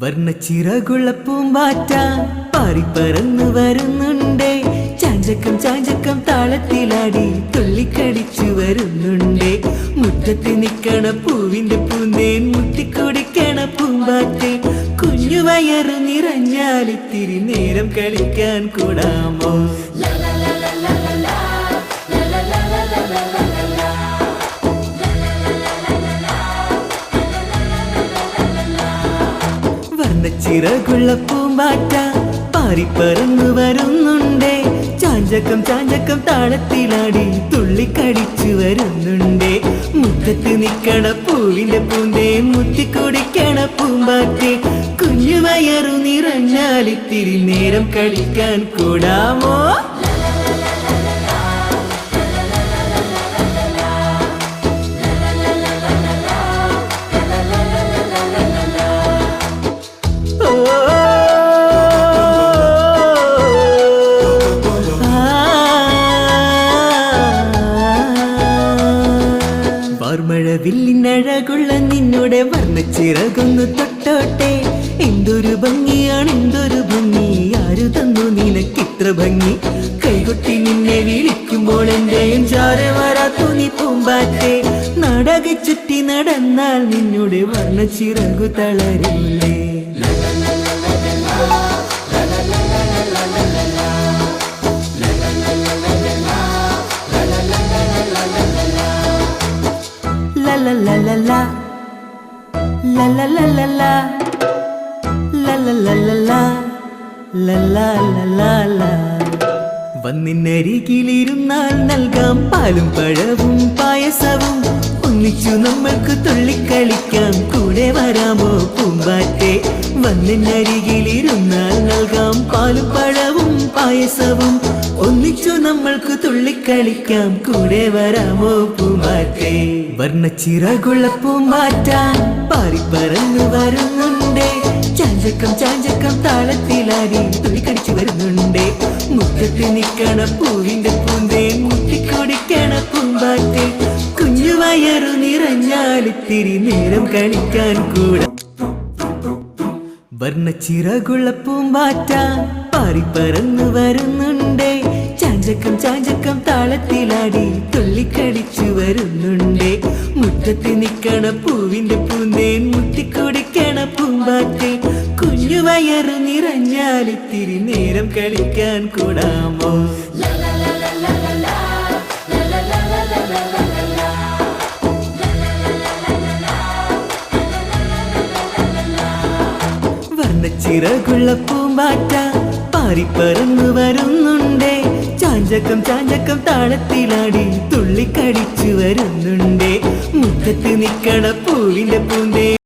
വർണ്ണച്ചിറകുള്ള പൂമ്പാറ്റ പാറിപ്പറന്നു വരുന്നുണ്ടേ. ചാഞ്ചക്കം ചാഞ്ചക്കം താളത്തിലാടി തുള്ളിക്കടിച്ചു വരുന്നുണ്ടേ. മുറ്റത്ത് നിക്കണ പൂവിന്റെ പൂന്തേൻ മുട്ടിക്കുടിക്കണ പൂമ്പാറ്റെ. കുഞ്ഞു വയറ് നിറഞ്ഞാൽ ഇത്തിരി നേരം കളിക്കാൻ കൂടാമോ? ചിറകുള്ള പൂമ്പാറ്റ പാറിപ്പറന്നു വരുന്നുണ്ടേ. ചാഞ്ചക്കം ചാഞ്ചക്കം താളത്തിലാടി തുള്ളിക്കടിച്ചു വരുന്നുണ്ടേ. മുറ്റത്ത് നിക്കണ പൂവിന്റെ പൂന്തേ മുത്തിക്കുടിക്കണ പൂമ്പാറ്റെ. കുഞ്ഞു വയറു നിറഞ്ഞാൽ ഇത്തിരി നേരം കളിക്കാൻ കൂടാമോ? വാർമഴവില്ലിനഴകുള്ള നിന്നോടെ വർണ്ണച്ചിറകൊന്നു തൊട്ടോട്ടെ. എന്തൊരു ഭംഗിയാണ് എന്തൊരു ഭംഗി, ആരു തന്നു നിനക്കിത്ര ഭംഗി? കൈകൊട്ടി നിന്നെ വിളിക്കുമ്പോൾ എന്റെയും ചാരെ വരാത്തു നീ പൂമ്പാറ്റെ. നാടക ചുറ്റി നടന്നാൽ നിന്നോട് വർണ്ണച്ചിറകു തളരില്ലേ? La la la la la la la la la la la la la la la la la la la. വന്നിനരികിലിരുന്നാൽ നൽകാം പാലും പഴവും പായസവും. ഒന്നിച്ചു നമ്മൾക്ക് തുള്ളിക്കളിക്കാം, കൂടെ വരാമോ പൂമ്പാറ്റെ? വന്നിനരികിലിരുന്നാൽ നൽകാം പാലും പഴവും പായസവും. ഒന്നിച്ചു നമ്മൾക്ക് തുള്ളിക്കളിക്കാം, കൂടെ വരാമോ പൂമ്പാറ്റെ? വർണ്ണച്ചിറകുള്ള പൂമ്പാറ്റ പാറിപ്പറന്നു വരുന്നുണ്ടേ. ചാഞ്ചക്കം ചാഞ്ചക്കം താളത്തിലാടി തുള്ളിക്കടിച്ചു വരുന്നുണ്ടേ. മുറ്റത്ത് നിക്കണ പൂവിന്റെ പൂന്തേ മുട്ടിക്കൊടിക്കണ പൂമ്പാറ്റെ. കുഞ്ഞു വയറു നിറഞ്ഞാൽ ഇത്തിരി നേരം കളിക്കാൻ കൂടാ. വർണ്ണച്ചിറകുള്ള പൂമ്പാറ്റ പാറിപ്പറന്നു വരുന്നുണ്ടേ. ചാഞ്ചക്കം ചാഞ്ചക്കം താളത്തിലാടി തുള്ളിക്കടിച്ചു വരുന്നുണ്ടേ. മുറ്റത്ത് നിക്കണ പൂവിന്റെ പൂന്തേൻ മുട്ടിക്കുടിക്കണ പൂമ്പാറ്റെ. കുഞ്ഞു വയറു നിറഞ്ഞാൽ ഇത്തിരി നേരം കളിക്കാൻ കൂടാമോ? വർണ്ണച്ചിറകുള്ള പൂമ്പാറ്റ പാറിപ്പറന്നു വരുന്നുണ്ടേ. ചാഞ്ചക്കം ചാഞ്ചക്കം താളത്തിലാടി തുള്ളിക്കടിച്ചു വരുന്നുണ്ടേ. മുറ്റത്ത് നിക്കണ പൂവിന്റെ പൂന്തേ